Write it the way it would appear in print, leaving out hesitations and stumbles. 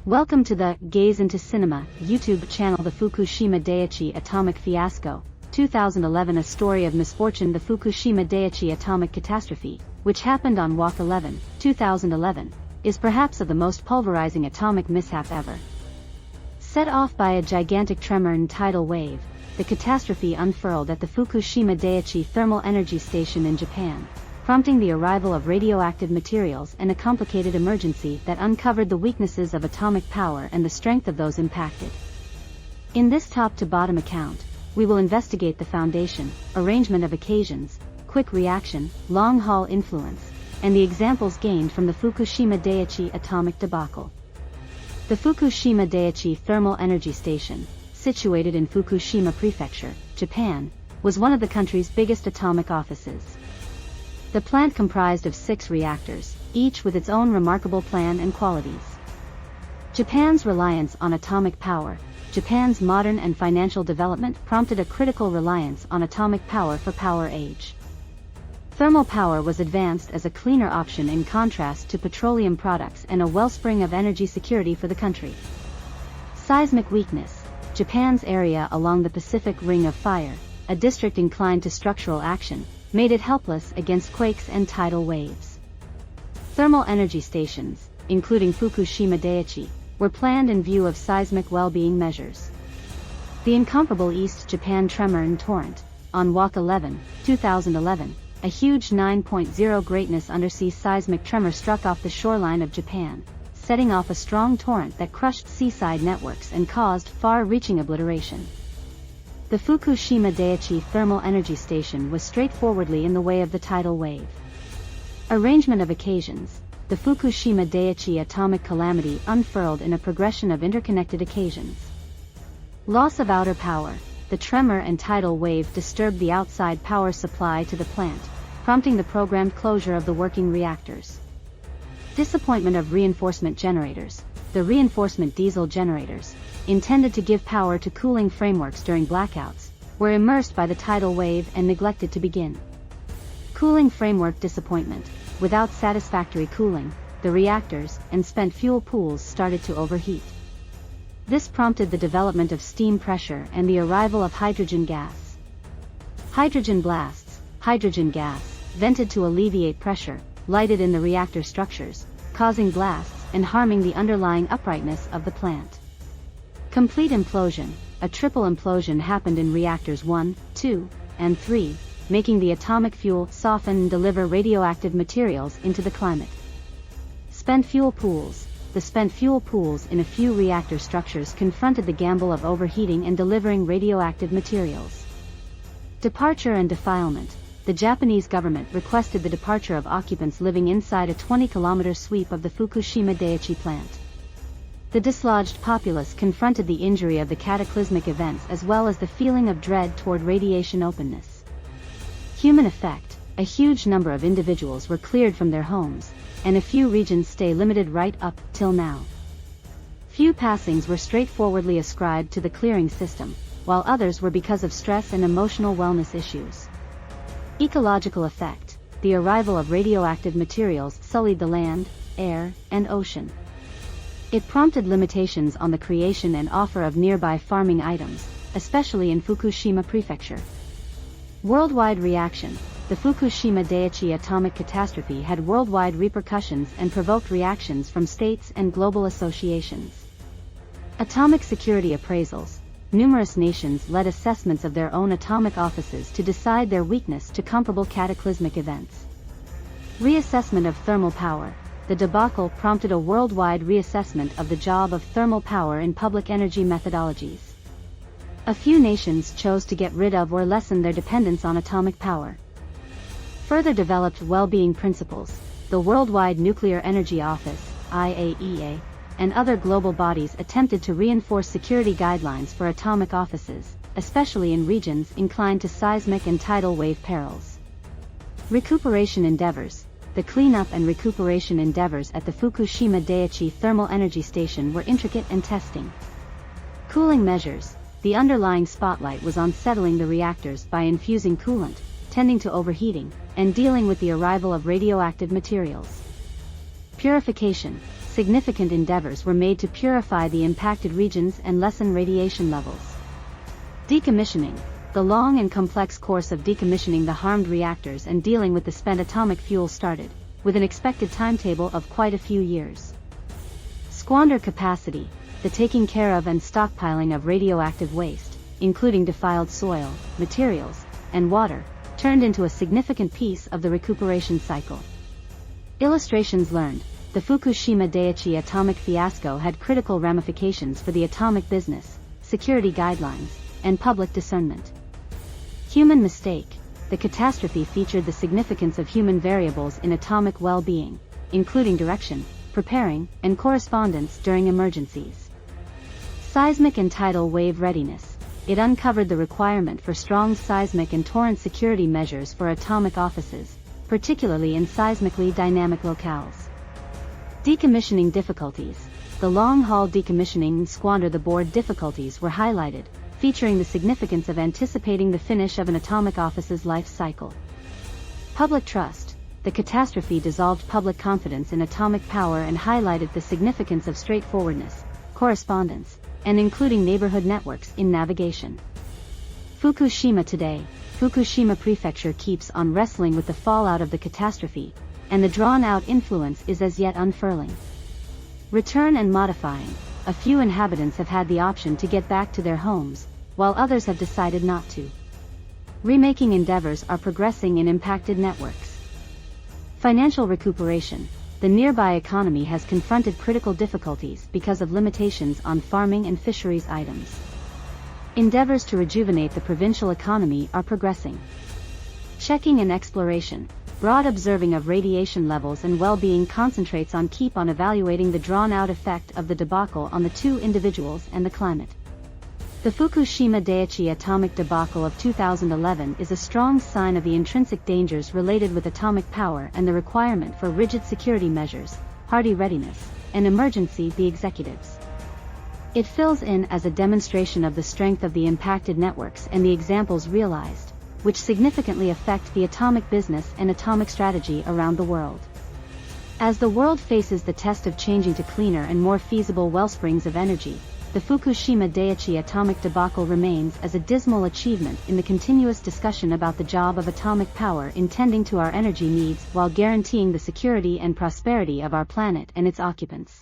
Welcome to the Gaze into Cinema YouTube channel. The Fukushima Daiichi Atomic Fiasco, 2011. A story of misfortune. The Fukushima Daiichi atomic catastrophe, which happened on Walk 11, 2011, is perhaps of the most pulverizing atomic mishap ever. Set off by a gigantic tremor and tidal wave, the catastrophe unfurled at the Fukushima Daiichi Thermal Energy Station in Japan, prompting the arrival of radioactive materials and a complicated emergency that uncovered the weaknesses of atomic power and the strength of those impacted. In this top-to-bottom account, we will investigate the foundation, arrangement of occasions, quick reaction, long-haul influence, and the examples gained from the Fukushima Daiichi atomic debacle. The Fukushima Daiichi Thermal Energy Station, situated in Fukushima Prefecture, Japan, was one of the country's biggest atomic offices. The plant comprised of 6 reactors, each with its own remarkable plan and qualities. Japan's reliance on atomic power, Japan's modern and financial development prompted a critical reliance on atomic power for power age. Thermal power was advanced as a cleaner option in contrast to petroleum products and a wellspring of energy security for the country. Seismic weakness, Japan's area along the Pacific Ring of Fire, a district inclined to structural action, made it helpless against quakes and tidal waves. Thermal energy stations, including Fukushima Daiichi, were planned in view of seismic well-being measures. The incomparable East Japan tremor and torrent, on Walk 11, 2011, a huge 9.0 greatness undersea seismic tremor struck off the shoreline of Japan, setting off a strong torrent that crushed seaside networks and caused far-reaching obliteration. The Fukushima Daiichi Thermal Energy Station was straightforwardly in the way of the tidal wave. Arrangement of occasions, the Fukushima Daiichi atomic calamity unfurled in a progression of interconnected occasions. Loss of outer power, the tremor and tidal wave disturbed the outside power supply to the plant, prompting the programmed closure of the working reactors. Disappointment of reinforcement generators, the reinforcement diesel generators, intended to give power to cooling frameworks during blackouts, were immersed by the tidal wave and neglected to begin. Cooling framework disappointment, without satisfactory cooling, the reactors and spent fuel pools started to overheat. This prompted the development of steam pressure and the arrival of hydrogen gas. Hydrogen blasts, hydrogen gas, vented to alleviate pressure, lighted in the reactor structures, causing blasts and harming the underlying uprightness of the plant. Complete implosion, a triple implosion happened in reactors 1, 2, and 3, making the atomic fuel soften and deliver radioactive materials into the climate. Spent fuel pools, the spent fuel pools in a few reactor structures confronted the gamble of overheating and delivering radioactive materials. Departure and defilement, the Japanese government requested the departure of occupants living inside a 20-kilometer sweep of the Fukushima Daiichi plant. The dislodged populace confronted the injury of the cataclysmic events as well as the feeling of dread toward radiation openness. Human effect, a huge number of individuals were cleared from their homes, and a few regions stay limited right up till now. Few passings were straightforwardly ascribed to the clearing system, while others were because of stress and emotional wellness issues. Ecological effect, the arrival of radioactive materials sullied the land, air, and ocean. It prompted limitations on the creation and offer of nearby farming items, especially in Fukushima Prefecture. Worldwide reaction, the Fukushima Daiichi atomic catastrophe had worldwide repercussions and provoked reactions from states and global associations. Atomic security appraisals, numerous nations led assessments of their own atomic offices to decide their weakness to comparable cataclysmic events. Reassessment of thermal power, the debacle prompted a worldwide reassessment of the job of thermal power in public energy methodologies. A few nations chose to get rid of or lessen their dependence on atomic power. Further developed well-being principles, the Worldwide Nuclear Energy Office, IAEA, and other global bodies attempted to reinforce security guidelines for atomic offices, especially in regions inclined to seismic and tidal wave perils. Recuperation endeavors, the cleanup and recuperation endeavors at the Fukushima Daiichi Thermal Energy Station were intricate and testing. Cooling measures, the underlying spotlight was on settling the reactors by infusing coolant, tending to overheating, and dealing with the arrival of radioactive materials. Purification, significant endeavors were made to purify the impacted regions and lessen radiation levels. Decommissioning. The long and complex course of decommissioning the harmed reactors and dealing with the spent atomic fuel started, with an expected timetable of quite a few years. Squander capacity. The taking care of and stockpiling of radioactive waste, including defiled soil, materials, and water, turned into a significant piece of the recuperation cycle. Illustrations learned. The Fukushima Daiichi atomic fiasco had critical ramifications for the atomic business, security guidelines, and public discernment. Human mistake. The catastrophe featured the significance of human variables in atomic well-being, including direction, preparing, and correspondence during emergencies. Seismic and tidal wave readiness. It uncovered the requirement for strong seismic and torrent security measures for atomic offices, particularly in seismically dynamic locales. Decommissioning difficulties. The long-haul decommissioning and squander the board difficulties were highlighted, featuring the significance of anticipating the finish of an atomic office's life cycle. Public trust. The catastrophe dissolved public confidence in atomic power and highlighted the significance of straightforwardness, correspondence, and including neighborhood networks in navigation. Fukushima today. Fukushima Prefecture keeps on wrestling with the fallout of the catastrophe, and the drawn-out influence is as yet unfurling. Return and modifying. A few inhabitants have had the option to get back to their homes, while others have decided not to. Remaking endeavors are progressing in impacted networks. Financial recuperation. The nearby economy has confronted critical difficulties because of limitations on farming and fisheries items. Endeavors to rejuvenate the provincial economy are progressing. Checking and exploration. Broad observing of radiation levels and well-being concentrates on keep on evaluating the drawn-out effect of the debacle on the two individuals and the climate. The Fukushima Daiichi atomic debacle of 2011 is a strong sign of the intrinsic dangers related with atomic power and the requirement for rigid security measures, hardy readiness, and emergency the executives. It fills in as a demonstration of the strength of the impacted networks and the examples realized, which significantly affect the atomic business and atomic strategy around the world. As the world faces the test of changing to cleaner and more feasible wellsprings of energy, the Fukushima Daiichi atomic debacle remains as a dismal achievement in the continuous discussion about the job of atomic power in tending to our energy needs while guaranteeing the security and prosperity of our planet and its occupants.